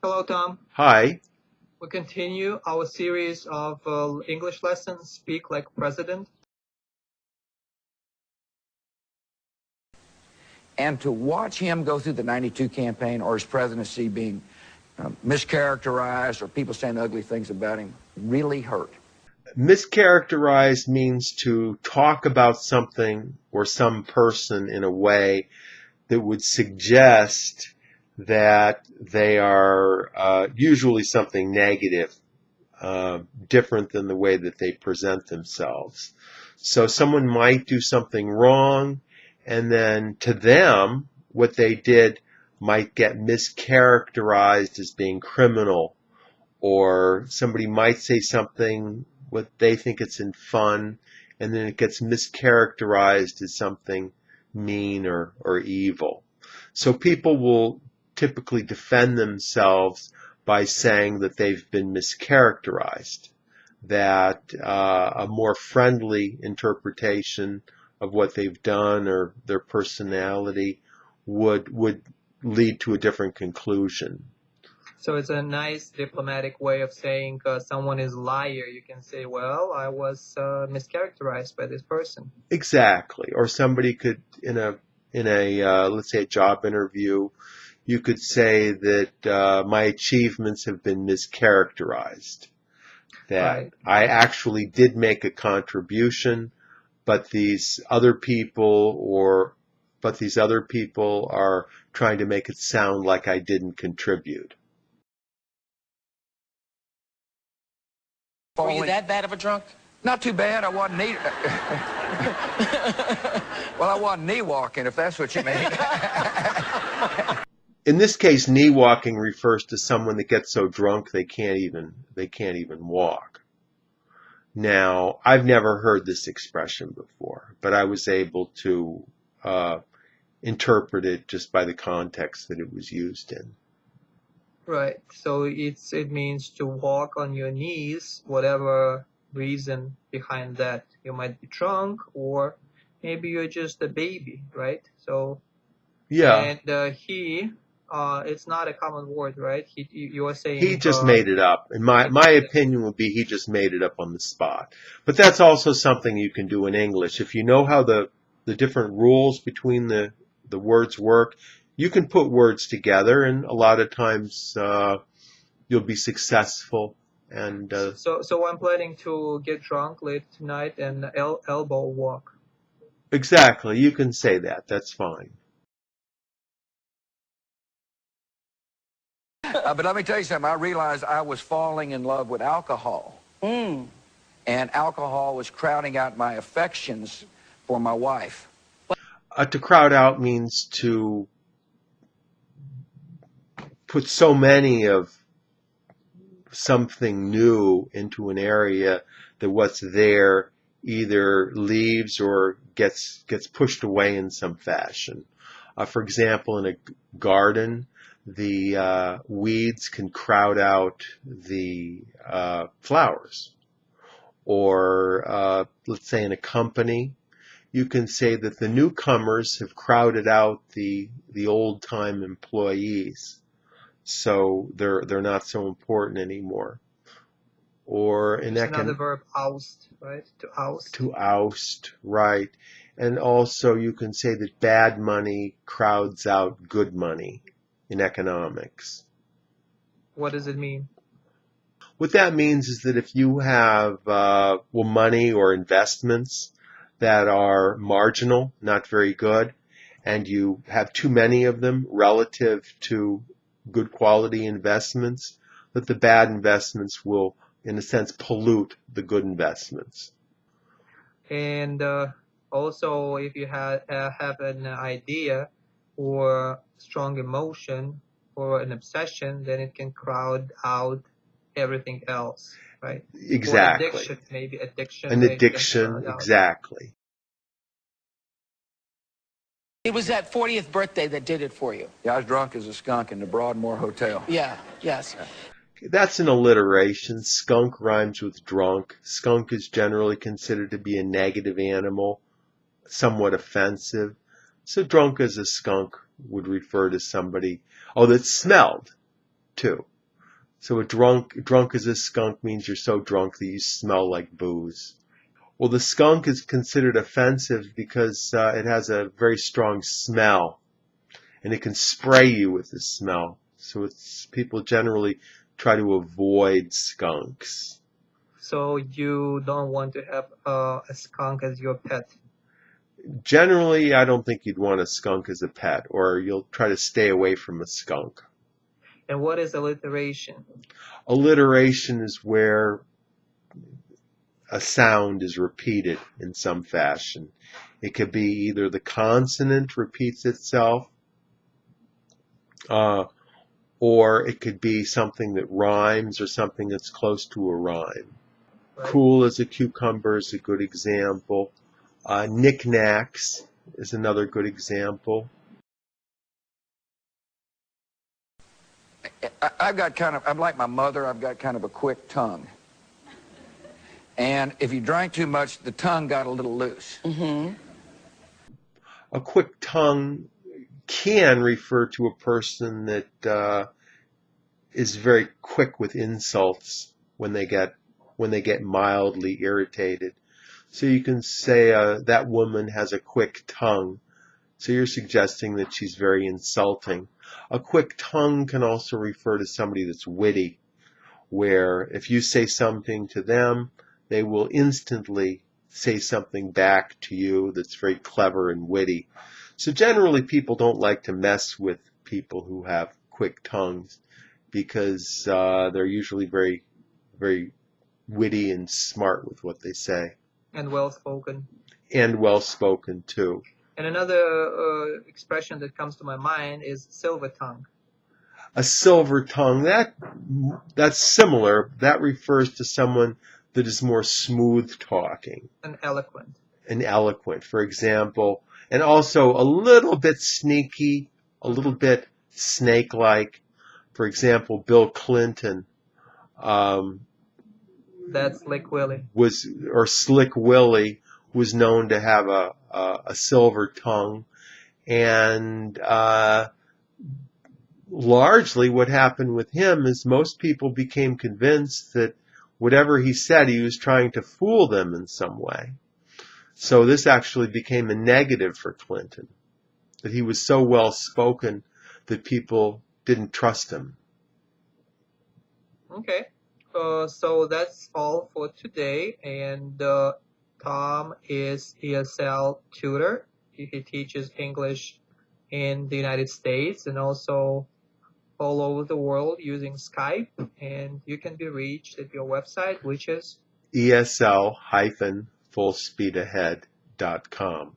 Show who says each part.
Speaker 1: Hello, Tom.
Speaker 2: Hi.
Speaker 1: We continue our series of English lessons, Speak Like President.
Speaker 3: And to watch him go through the 92 campaign or his presidency being mischaracterized or people saying ugly things about him really hurt.
Speaker 2: Mischaracterized means to talk about something or some person in a way that would suggest that they are usually something negative, different than the way that they present themselves. So someone might do something wrong, and then to them, what they did might get mischaracterized as being criminal, or somebody might say something what they think it's in fun, and then it gets mischaracterized as something mean or evil. So people will typically defend themselves by saying that they've been mischaracterized, that a more friendly interpretation of what they've done or their personality would lead to a different conclusion.
Speaker 1: So it's a nice diplomatic way of saying someone is a liar. You can say, well, I was mischaracterized by this person.
Speaker 2: Exactly. Or somebody could, in a let's say a job interview, you could say that my achievements have been mischaracterized. That
Speaker 1: Right.
Speaker 2: I actually did make a contribution, but these other people are trying to make it sound like I didn't contribute.
Speaker 4: Were you that bad of a drunk?
Speaker 3: Not too bad. I wasn't knee. Well, I wasn't knee walking, if that's what you mean.
Speaker 2: In this case, knee walking refers to someone that gets so drunk they can't even walk. Now, I've never heard this expression before, but I was able to interpret it just by the context that it was used in.
Speaker 1: Right. So it means to walk on your knees, whatever reason behind that. You might be drunk, or maybe you're just a baby, right? So
Speaker 2: Yeah.
Speaker 1: And it's not a common word, right? You are saying
Speaker 2: He just made it up. And my opinion would be he just made it up on the spot. But that's also something you can do in English. If you know how the different rules between the words work, you can put words together, and a lot of times you'll be successful. And
Speaker 1: So I'm planning to get drunk late tonight and elbow walk.
Speaker 2: exactly, you can say that. That's fine.
Speaker 3: But let me tell you something. I realized I was falling in love with alcohol. And alcohol was crowding out my affections for my wife.
Speaker 2: To crowd out means to put so many of something new into an area that what's there either leaves or gets pushed away in some fashion. For example, in a garden, the weeds can crowd out the flowers. Or let's say in a company, you can say that the newcomers have crowded out the old-time employees, so they're not so important anymore. Or in
Speaker 1: another verb, oust, right? To oust.
Speaker 2: To oust, right. And also you can say that bad money crowds out good money in economics.
Speaker 1: What does it mean?
Speaker 2: What that means is that if you have money or investments that are marginal, not very good, and you have too many of them relative to good quality investments, that the bad investments will, in a sense, pollute the good investments.
Speaker 1: And also, if you have an idea or strong emotion or an obsession, then it can crowd out everything else, right?
Speaker 2: Exactly.
Speaker 1: Or addiction, maybe addiction.
Speaker 2: An addiction, exactly.
Speaker 4: It was that 40th birthday that did it for you.
Speaker 3: Yeah, I was drunk as a skunk in the Broadmoor Hotel.
Speaker 4: Yeah, yes.
Speaker 2: That's an alliteration. Skunk rhymes with drunk. Skunk is generally considered to be a negative animal, somewhat offensive. So drunk as a skunk would refer to somebody, that smelled, too. So drunk as a skunk means you're so drunk that you smell like booze. Well, the skunk is considered offensive because it has a very strong smell, and it can spray you with the smell. So people generally try to avoid skunks.
Speaker 1: So you don't want to have a skunk as your pet.
Speaker 2: Generally, I don't think you'd want a skunk as a pet, or you'll try to stay away from a skunk.
Speaker 1: And what is alliteration?
Speaker 2: Alliteration is where a sound is repeated in some fashion. It could be either the consonant repeats itself, or it could be something that rhymes or something that's close to a rhyme.
Speaker 1: Right?
Speaker 2: Cool as a cucumber is a good example. Knickknacks is another good example.
Speaker 3: I'm like my mother, I've got kind of a quick tongue. And if you drank too much, the tongue got a little loose.
Speaker 1: Mm-hmm.
Speaker 2: A quick tongue can refer to a person that is very quick with insults when they get mildly irritated. So you can say that woman has a quick tongue. So you're suggesting that she's very insulting. A quick tongue can also refer to somebody that's witty, where if you say something to them, they will instantly say something back to you that's very clever and witty. So generally people don't like to mess with people who have quick tongues because they're usually very, very witty and smart with what they say.
Speaker 1: And well-spoken.
Speaker 2: And well-spoken too.
Speaker 1: And another expression that comes to my mind is silver tongue.
Speaker 2: A silver tongue, that's similar. That refers to someone that is more smooth talking.
Speaker 1: And eloquent.
Speaker 2: And eloquent, for example. And also a little bit sneaky, a little bit snake-like. For example, Bill Clinton.
Speaker 1: That's Slick Willie.
Speaker 2: Slick Willie was known to have a silver tongue. And largely what happened with him is most people became convinced that whatever he said, he was trying to fool them in some way. So this actually became a negative for Clinton, that he was so well spoken that people didn't trust him.
Speaker 1: Okay. So that's all for today. And Tom is ESL tutor. He teaches English in the United States and also all over the world using Skype. And you can be reached at your website, which is
Speaker 2: ESL-fullspeedahead.com.